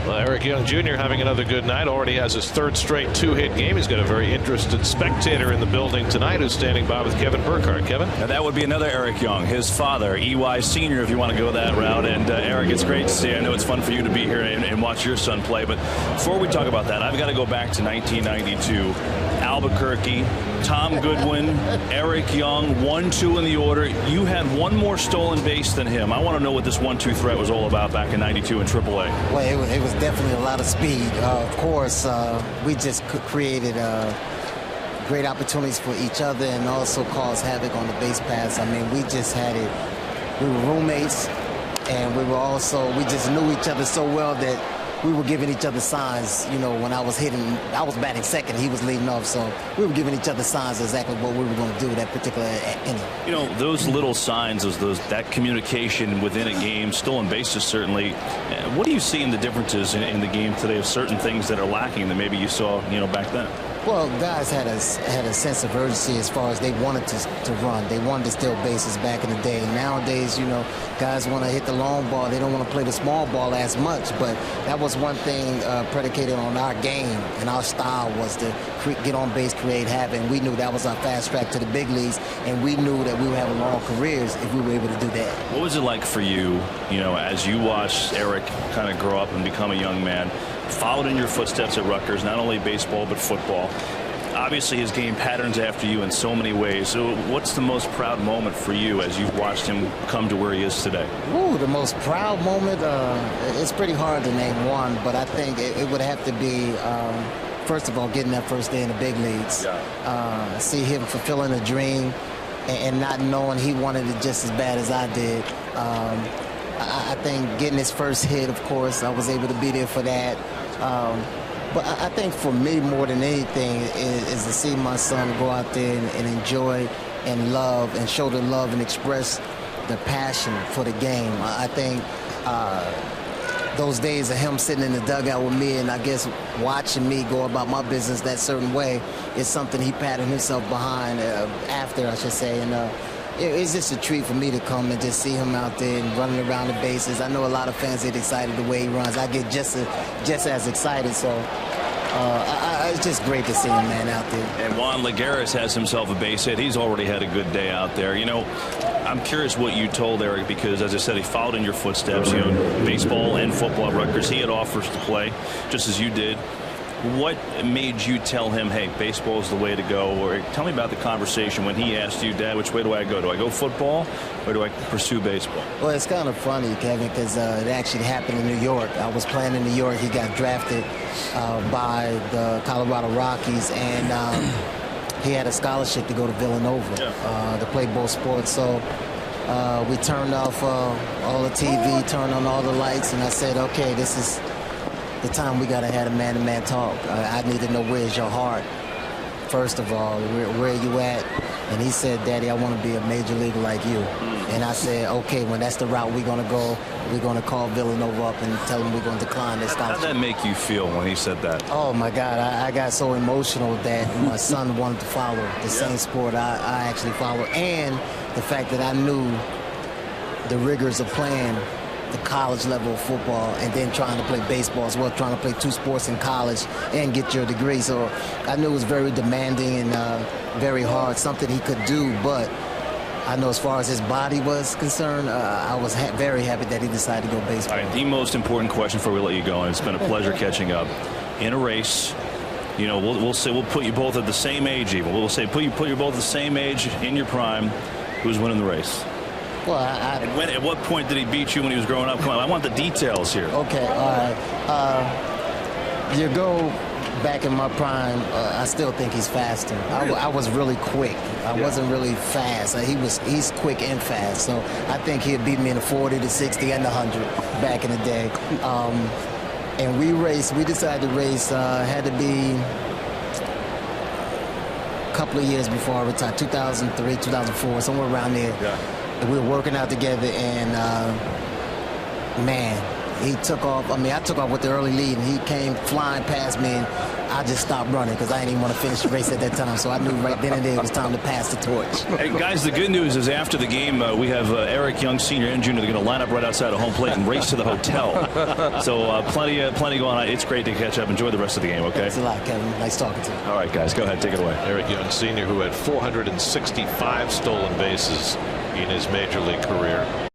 Well, Eric Young Jr. having another good night. Already has his third straight two-hit game. He's got a very interested spectator in the building tonight who's standing by with Kevin Burkhardt. Kevin? Now that would be another Eric Young, his father, EY Sr., if you want to go that route. And Eric, it's great to see. I know it's fun for you to be here and watch your son play. But before we talk about that, I've got to go back to 1992. Albuquerque, Tom Goodwin, Eric Young, 1-2 in the order. You had one more stolen base than him. I want to know what this 1-2 threat was all about back in '92 in AAA. Well, it was definitely a lot of speed. Of course, we just created great opportunities for each other and also caused havoc on the base paths. I mean, we just had it. We were roommates, and we just knew each other so well that we were giving each other signs. You know, when I was batting second, he was leading off, so we were giving each other signs exactly what we were going to do that particular inning. You know, those little signs, that communication within a game, stolen bases certainly. What do you see in the differences in the game today of certain things that are lacking that maybe you saw, back then? Well, guys had a sense of urgency as far as they wanted to run. They wanted to steal bases back in the day. Nowadays, guys want to hit the long ball. They don't want to play the small ball as much. But that was one thing predicated on our game and our style was to get on base, create havoc. And we knew that was our fast track to the big leagues. And we knew that we would have long careers if we were able to do that. What was it like for you, as you watched Eric kind of grow up and become a young man? Followed in your footsteps at Rutgers, not only baseball but football. Obviously his game patterns after you in so many ways. So what's the most proud moment for you as you've watched him come to where he is today? Ooh, the most proud moment, it's pretty hard to name one, but I think it would have to be, first of all, getting that first day in the big leagues. Yeah. See him fulfilling a dream and not knowing he wanted it just as bad as I did. I think getting his first hit, of course, I was able to be there for that. But I think for me, more than anything, is to see my son go out there and enjoy and love and show the love and express the passion for the game. I think those days of him sitting in the dugout with me and I guess watching me go about my business that certain way is something he patted himself behind after, I should say. And it's just a treat for me to come and just see him out there and running around the bases. I know a lot of fans get excited the way he runs. I get just as excited. So it's just great to see him, man, out there. And Juan Lagares has himself a base hit. He's already had a good day out there. I'm curious what you told Eric because, as I said, he followed in your footsteps. Baseball and football at Rutgers. He had offers to play, just as you did. What made you tell him, hey, baseball is the way to go? Or tell me about the conversation when he asked you, Dad, which way do I go? Do I go football or do I pursue baseball? Well, it's kind of funny, Kevin, because it actually happened in New York. I was playing in New York. He got drafted by the Colorado Rockies, and he had a scholarship to go to Villanova to play both sports. So we turned off all the TV, turned on all the lights, and I said, okay, this is the time we got to have a man-to-man talk. I need to know where's your heart. First of all, where are you at? And he said, Daddy, I want to be a major leaguer like you. And I said, okay, when that's the route we're going to go, we're going to call Villanova up and tell them we're going to decline this scholarship. How did that make you feel when he said that? Oh, my God. I got so emotional that my son wanted to follow the same sport I actually follow. And the fact that I knew the rigors of playing the college level of football and then trying to play baseball as well, trying to play two sports in college and get your degree. So I knew it was very demanding and very hard, something he could do, but I know as far as his body was concerned, I was very happy that he decided to go baseball. All right, the most important question before we let you go, and it's been a pleasure catching up. In a race, we'll say we'll put you both at the same age even. We'll say put you both at the same age in your prime. Who's winning the race? Well, at what point did he beat you when he was growing up? Come on, I want the details here. Okay, all right. You go back in my prime, I still think he's faster. Really? I was really quick. I wasn't really fast. He's quick and fast. So I think he'd beat me in the 40, the 60, and the 100 back in the day. And we decided to race, had to be a couple of years before I retired, 2003, 2004, somewhere around there. Yeah. We were working out together, and man, he took off. I mean, I took off with the early lead, and he came flying past me, and I just stopped running because I didn't even want to finish the race at that time. So I knew right then and there it was time to pass the torch. Hey, guys, the good news is after the game, we have Eric Young, Sr. and Jr. They're going to line up right outside of home plate and race to the hotel. So plenty going on. It's great to catch up. Enjoy the rest of the game, okay? Thanks a lot, Kevin. Nice talking to you. All right, guys, go ahead. Take it away. Eric Young Sr., who had 465 stolen bases in his major league career.